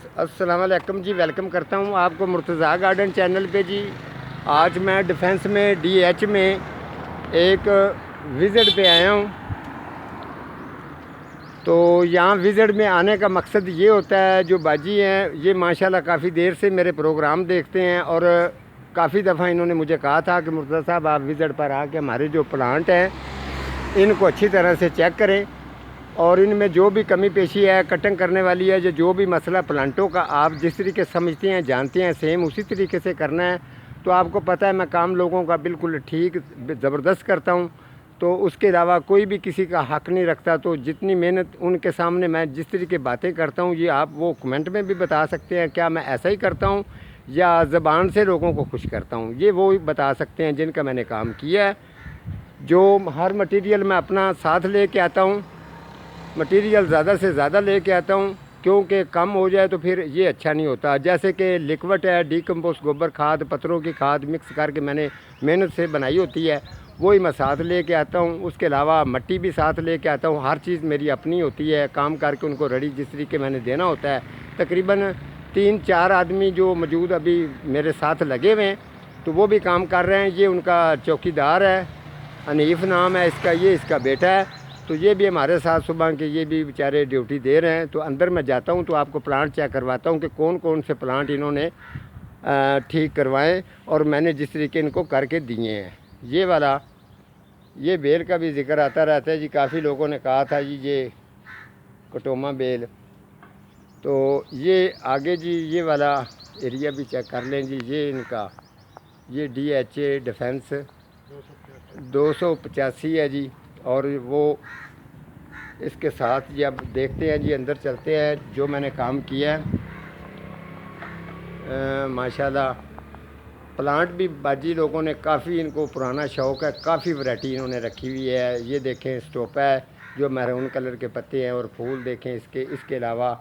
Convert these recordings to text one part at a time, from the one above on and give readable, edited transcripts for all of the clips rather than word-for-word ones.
अस्सलाम वालेकुम जी। वेलकम करता हूँ आपको मुर्तज़ा गार्डन चैनल पे जी। आज मैं डिफेंस में डीएच में एक विज़िट पे आया हूँ। तो यहाँ विज़िट में आने का मकसद ये होता है, जो बाजी हैं ये माशाल्लाह काफ़ी देर से मेरे प्रोग्राम देखते हैं और काफ़ी दफ़ा इन्होंने मुझे कहा था कि मुर्तज़ा साहब आप विज़िट पर आके हमारे जो प्लांट हैं इनको अच्छी तरह से चेक करें और इनमें जो भी कमी पेशी है, कटिंग करने वाली है, जो भी मसला प्लांटों का आप जिस तरीके से समझते हैं, जानते हैं, सेम उसी तरीके से करना है। तो आपको पता है मैं काम लोगों का बिल्कुल ठीक ज़बरदस्त करता हूं। तो उसके अलावा कोई भी किसी का हक़ नहीं रखता। तो जितनी मेहनत उनके सामने मैं जिस तरीके बातें करता हूँ, ये आप वो कमेंट में भी बता सकते हैं, क्या मैं ऐसा ही करता हूँ या ज़बान से लोगों को खुश करता हूँ। ये वो बता सकते हैं जिनका मैंने काम किया है। जो हर मटीरियल मैं अपना साथ ले कर आता हूँ, मटेरियल ज़्यादा से ज़्यादा लेके आता हूँ, क्योंकि कम हो जाए तो फिर ये अच्छा नहीं होता। जैसे कि लिक्विड है, डीकम्पोस्ट गोबर खाद, पत्थरों की खाद मिक्स करके मैंने मेहनत से बनाई होती है, वही मैं साथ लेके आता हूँ। उसके अलावा मिट्टी भी साथ लेके आता हूँ। हर चीज़ मेरी अपनी होती है, काम करके उनको रेडी जिस तरीके मैंने देना होता है। तकरीबन 3-4 आदमी जो मौजूद अभी मेरे साथ लगे हुए हैं, तो वो भी काम कर रहे हैं। ये उनका चौकीदार है, हनीफ नाम है इसका, ये इसका बेटा है। तो ये भी हमारे साथ सुबह के ये भी बेचारे ड्यूटी दे रहे हैं। तो अंदर मैं जाता हूँ तो आपको प्लांट चेक करवाता हूँ कि कौन कौन से प्लांट इन्होंने ठीक करवाएं और मैंने जिस तरीके इनको करके दिए हैं। ये वाला ये बेल का भी ज़िक्र आता रहता है जी। काफ़ी लोगों ने कहा था जी ये कटोमा बेल। तो ये आगे जी ये वाला एरिया भी चेक कर लें जी। ये इनका ये DHA डिफेंस 285 है जी। और वो इसके साथ जी अब देखते हैं जी, अंदर चलते हैं जो मैंने काम किया है। माशाल्लाह प्लांट भी बाजी लोगों ने काफ़ी, इनको पुराना शौक़ है, काफ़ी वैरायटी इन्होंने रखी हुई है। ये देखें स्टोपा है जो मैरून कलर के पत्ते हैं और फूल देखें इसके अलावा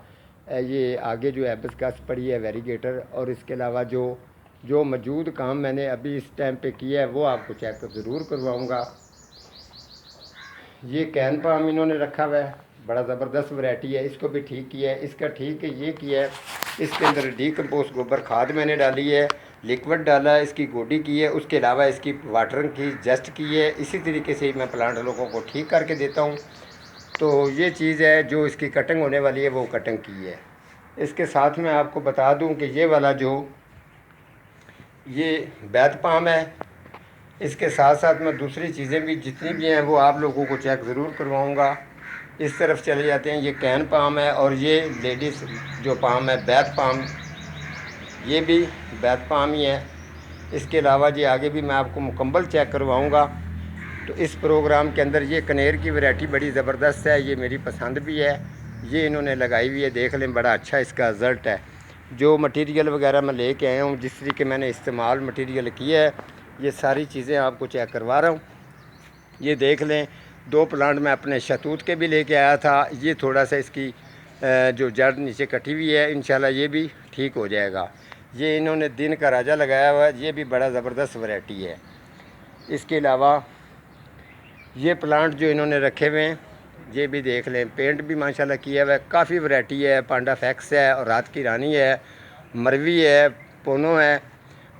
ये आगे जो एबिस्कस पड़ी है वेरीगेटर। और इसके अलावा जो मौजूद काम मैंने अभी इस टाइम पे किया है वो आपको चेक ज़रूर करवाऊँगा। ये कैन पाम इन्होंने रखा हुआ है, बड़ा ज़बरदस्त वैरायटी है। इसको भी ठीक किया है। इसका ठीक है ये किया है, इसके अंदर डीकम्पोस्ट गोबर खाद मैंने डाली है, लिक्विड डाला है, इसकी गोडी की है, उसके अलावा इसकी वाटरिंग की जस्ट की है। इसी तरीके से मैं प्लांट लोगों को ठीक करके देता हूँ। तो ये चीज़ है जो इसकी कटिंग होने वाली है वो कटिंग की है। इसके साथ में आपको बता दूँ कि ये वाला जो ये बैत पाम है, इसके साथ साथ मैं दूसरी चीज़ें भी जितनी भी हैं वो आप लोगों को चेक ज़रूर करवाऊँगा। इस तरफ चले जाते हैं। ये कैन पाम है और ये लेडीज़ जो पाम है बैत पाम, ये भी बैत पाम ही है। इसके अलावा जी आगे भी मैं आपको मुकम्मल चेक करवाऊँगा। तो इस प्रोग्राम के अंदर ये कनेर की वैरायटी बड़ी ज़बरदस्त है, ये मेरी पसंद भी है। ये इन्होंने लगाई हुई है, देख लें बड़ा अच्छा इसका रिज़ल्ट है। जो मटेरियल वगैरह मैं लेके आया हूँ, जिस तरीके मैंने इस्तेमाल मटेरियल किया है, ये सारी चीज़ें आपको चेक करवा रहा हूँ। ये देख लें 2 प्लांट मैं अपने शतूत के भी लेके आया था। ये थोड़ा सा इसकी जो जड़ नीचे कटी हुई है, इंशाल्लाह ये भी ठीक हो जाएगा। ये इन्होंने दिन का राजा लगाया हुआ है, ये भी बड़ा ज़बरदस्त वैरायटी है। इसके अलावा ये प्लांट जो इन्होंने रखे हुए हैं ये भी देख लें, पेंट भी माशाल्लाह किया हुआ है। काफ़ी वैरायटी है, पांडा फैक्स है और रात की रानी है, मरवी है, पोनो है,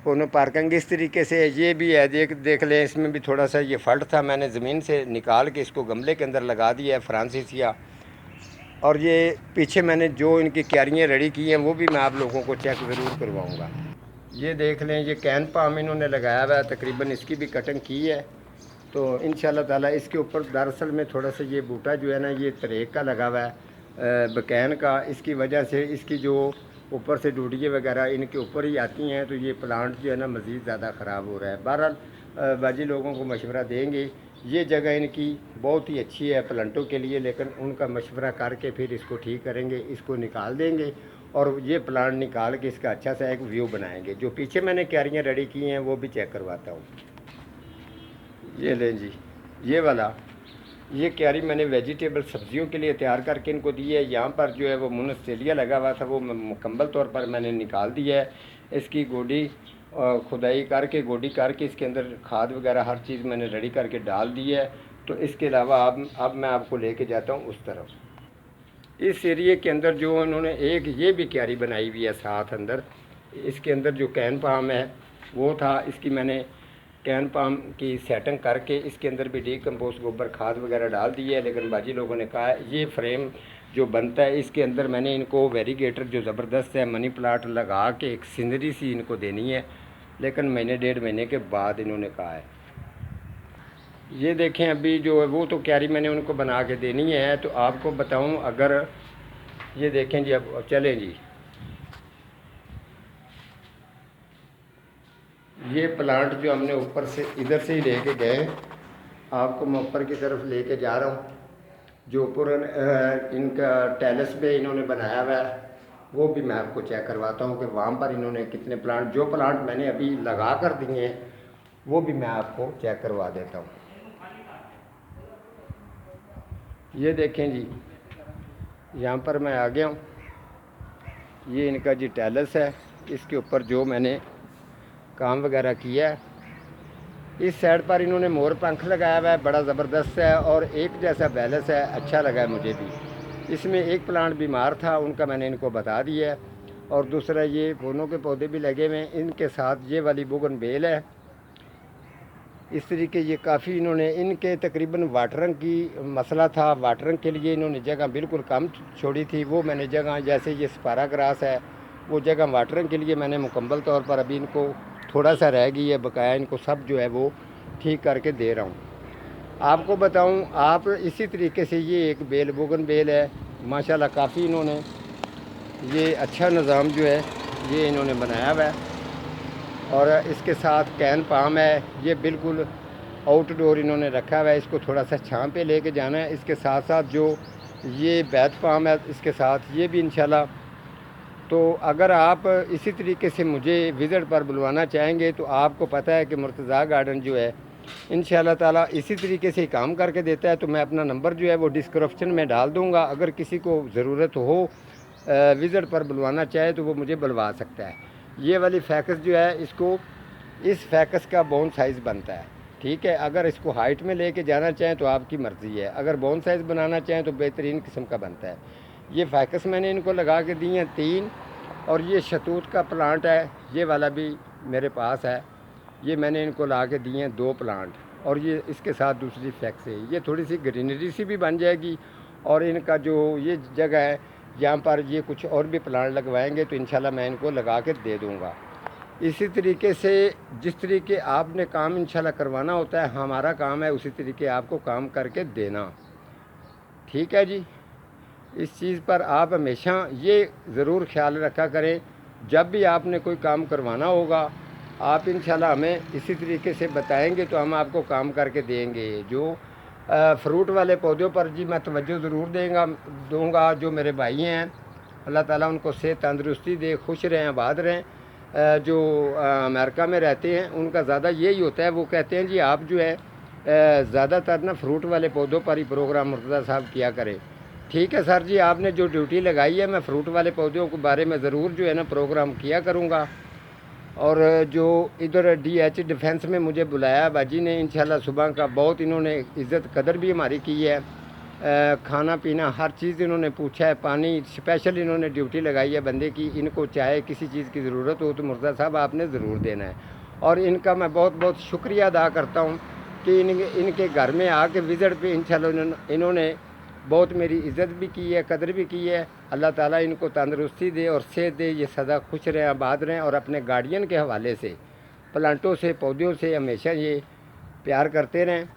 पोनो पार्किंग इस तरीके से ये भी है। देख लें, इसमें भी थोड़ा सा ये फल्ट था, मैंने ज़मीन से निकाल के इसको गमले के अंदर लगा दिया है, फ्रांसिसिया। और ये पीछे मैंने जो इनकी क्यारियाँ रेडी की हैं वो भी मैं आप लोगों को चेक ज़रूर करवाऊँगा। ये देख लें, ये कैन पाम इन्होंने लगाया हुआ है, तकरीबन इसकी भी कटिंग की है। तो इंशाल्लाह ताला इसके ऊपर दरअसल में थोड़ा सा ये बूटा जो है ना, ये तरेक का लगा हुआ है बकैन का। इसकी वजह से इसकी जो ऊपर से डूडियाँ वगैरह इनके ऊपर ही आती हैं, तो ये प्लांट जो है ना मज़ीद ज़्यादा ख़राब हो रहा है। बहरहाल बाजी लोगों को मशवरा देंगे। ये जगह इनकी बहुत ही अच्छी है प्लांटों के लिए, लेकिन उनका मशवरा करके फिर इसको ठीक करेंगे, इसको निकाल देंगे और ये प्लांट निकाल के इसका अच्छा सा एक व्यू बनाएंगे। जो पीछे मैंने क्यारियाँ रेडी की हैं वो भी चेक करवाता हूँ। ये लें जी, ये वाला ये क्यारी मैंने वेजिटेबल सब्जियों के लिए तैयार करके इनको दी है। यहाँ पर जो है वो मुनस्टेलिया लगा हुआ था, वो मुकम्मल तौर पर मैंने निकाल दिया है। इसकी गोडी खुदाई करके गोडी करके इसके अंदर खाद वगैरह हर चीज़ मैंने रेडी करके डाल दी है। तो इसके अलावा अब मैं आपको लेके जाता हूँ उस तरफ। इस एरिए के अंदर जो इन्होंने एक ये भी क्यारी बनाई हुई है साथ अंदर, इसके अंदर जो कैन पाम है वो था, इसकी मैंने कैन पाम की सेटिंग करके इसके अंदर भी डीकम्पोस्ट गोबर खाद वगैरह डाल दी है। लेकिन बाजी लोगों ने कहा ये फ्रेम जो बनता है इसके अंदर मैंने इनको वेरीगेटर जो ज़बरदस्त है मनी प्लांट लगा के एक सीनरी सी इनको देनी है। लेकिन महीने 1.5 महीने के बाद इन्होंने कहा है। ये देखें अभी जो है वो तो क्यारी मैंने उनको बना के देनी है। तो आपको बताऊं, अगर ये देखें जी, अब चलें जी, ये प्लांट जो हमने ऊपर से इधर से ही लेके गए, आपको मैं ऊपर की तरफ लेके जा रहा हूँ। जो ऊपर इनका टेरेस पे इन्होंने बनाया हुआ है वो भी मैं आपको चेक करवाता हूँ कि वहाँ पर इन्होंने कितने प्लांट, जो प्लांट मैंने अभी लगा कर दिए हैं वो भी मैं आपको चेक करवा देता हूँ। ये देखें जी, यहाँ पर मैं आ गया हूँ। ये इनका जी टेरेस है, इसके ऊपर जो मैंने काम वगैरह किया है। इस साइड पर इन्होंने मोर पंख लगाया हुआ है, बड़ा ज़बरदस्त है और एक जैसा बैलेंस है, अच्छा लगा है मुझे भी। इसमें एक प्लांट बीमार था, उनका मैंने इनको बता दिया है। और दूसरा ये फूलों के पौधे भी लगे हुए हैं, इनके साथ ये वाली बोगनवेल है। इस तरीके ये काफ़ी इन्होंने, इनके तकरीबन वाटरिंग की मसला था, वाटरिंग के लिए इन्होंने जगह बिल्कुल कम छोड़ी थी। वो मैंने जगह, जैसे ये स्पारा ग्रास है, वो जगह वाटरिंग के लिए मैंने मुकम्मल तौर पर, अभी इनको थोड़ा सा रह गई है बकाया, इनको सब जो है वो ठीक करके दे रहा हूँ। आपको बताऊँ, आप इसी तरीके से, ये एक बेल बोगनवेल है माशाल्लाह, काफ़ी इन्होंने ये अच्छा निज़ाम जो है ये इन्होंने बनाया हुआ है। और इसके साथ कैन पाम है, ये बिल्कुल आउटडोर इन्होंने रखा हुआ है, इसको थोड़ा सा छाँव पे लेके जाना है। इसके साथ साथ जो ये बैथ पाम है इसके साथ, ये भी इंशाल्लाह। तो अगर आप इसी तरीके से मुझे विज़िट पर बुलवाना चाहेंगे तो आपको पता है कि मुर्तज़ा गार्डन जो है इंशाल्लाह ताला इसी तरीके से काम करके देता है। तो मैं अपना नंबर जो है वो डिस्क्रिप्शन में डाल दूँगा, अगर किसी को ज़रूरत हो विज़िट पर बुलवाना चाहे तो वो मुझे बुलवा सकता है। ये वाली फैकस जो है, इसको, इस फैकस का बोन साइज़ बनता है, ठीक है। अगर इसको हाइट में लेके जाना चाहें तो आपकी मर्ज़ी है, अगर बोन साइज़ बनाना चाहें तो बेहतरीन किस्म का बनता है। ये फैकस मैंने इनको लगा के दी हैं 3। और ये शतूत का प्लांट है, ये वाला भी मेरे पास है, ये मैंने इनको ला के दिए हैं 2 प्लांट। और ये इसके साथ दूसरी फैक्स है, ये थोड़ी सी ग्रीनरी सी भी बन जाएगी। और इनका जो ये जगह है यहाँ पर ये कुछ और भी प्लांट लगवाएंगे तो इंशाल्लाह मैं इनको लगा के दे दूँगा। इसी तरीके से जिस तरीके आपने काम इंशाल्लाह करवाना होता है, हमारा काम है उसी तरीके आपको काम करके देना, ठीक है जी। इस चीज़ पर आप हमेशा ये ज़रूर ख्याल रखा करें, जब भी आपने कोई काम करवाना होगा आप इंशाल्लाह हमें इसी तरीके से बताएंगे तो हम आपको काम करके देंगे। जो फ्रूट वाले पौधों पर जी मैं तवज्जो ज़रूर दूँगा। जो मेरे भाई हैं, अल्लाह ताला उनको सेहत तंदरुस्ती दे, खुश रहें, आबाद रहें। जो अमेरिका में रहते हैं उनका ज़्यादा यही होता है, वो कहते हैं जी आप जो है ज़्यादातर ना फ्रूट वाले पौधों पर ही प्रोग्राम मुर्तज़ा साहब किया करें। ठीक है सर जी, आपने जो ड्यूटी लगाई है मैं फ्रूट वाले पौधों के बारे में ज़रूर जो है ना प्रोग्राम किया करूँगा। और जो इधर DH डिफेंस में मुझे बुलाया बाजी ने, इंशाल्लाह सुबह का बहुत इन्होंने इज़्ज़त कदर भी हमारी की है। खाना पीना हर चीज़ इन्होंने पूछा है, पानी स्पेशल इन्होंने ड्यूटी लगाई है बंदे की, इनको चाहे किसी चीज़ की ज़रूरत हो तो मुर्तज़ा साहब आपने ज़रूर देना है। और इनका मैं बहुत बहुत शुक्रिया अदा करता हूँ कि इनके घर में आके विज़िट पे इंशाल्लाह इन्होंने बहुत मेरी इज़्ज़त भी की है, कदर भी की है। अल्लाह ताला इनको तंदरुस्ती दे और सेहत दे, ये सदा खुश रहें, आबाद रहें। और अपने गार्डियन के हवाले से, प्लांटों से, पौधों से हमेशा ये प्यार करते रहें।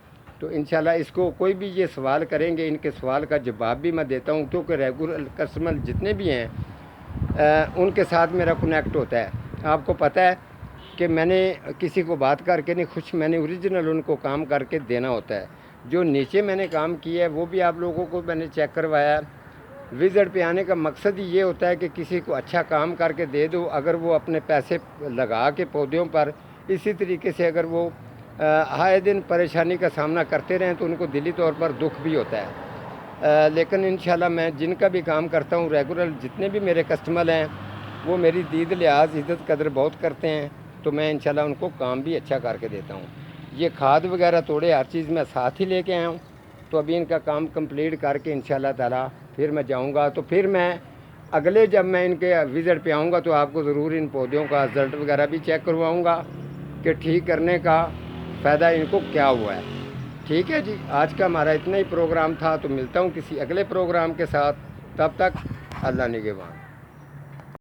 तो इंशाल्लाह इसको कोई भी ये सवाल करेंगे, इनके सवाल का जवाब भी मैं देता हूँ, क्योंकि रेगुलर कस्टमर जितने भी हैं उनके साथ मेरा कनेक्ट होता है। आपको पता है कि मैंने किसी को बात करके नहीं खुश, मैंने ओरिजिनल उनको काम करके देना होता है। जो नीचे मैंने काम किया है वो भी आप लोगों को मैंने चेक करवाया। विज़िट पे आने का मकसद ही ये होता है कि किसी को अच्छा काम करके दे दो। अगर वो अपने पैसे लगा के पौधों पर इसी तरीके से अगर वो आए दिन परेशानी का सामना करते रहें तो उनको दिली तौर पर दुख भी होता है। लेकिन इंशाल्लाह मैं जिनका भी काम करता हूँ, रेगुलर जितने भी मेरे कस्टमर हैं वो मेरी दीद लिहाज इज़्ज़त कदर बहुत करते हैं, तो मैं इंशाल्लाह उनको काम भी अच्छा करके देता हूँ। ये खाद वगैरह तोड़े हर चीज़ मैं साथ ही लेके आया हूँ। तो अभी इनका काम कंप्लीट करके इंशाल्लाह ताला फिर मैं जाऊंगा, तो फिर मैं अगले जब मैं इनके विज़िट पे आऊँगा तो आपको ज़रूर इन पौधों का रिज़ल्ट वगैरह भी चेक करवाऊँगा कि ठीक करने का फ़ायदा इनको क्या हुआ है। ठीक है जी, आज का हमारा इतना ही प्रोग्राम था, तो मिलता हूँ किसी अगले प्रोग्राम के साथ। तब तक अल्लाह निगहबान।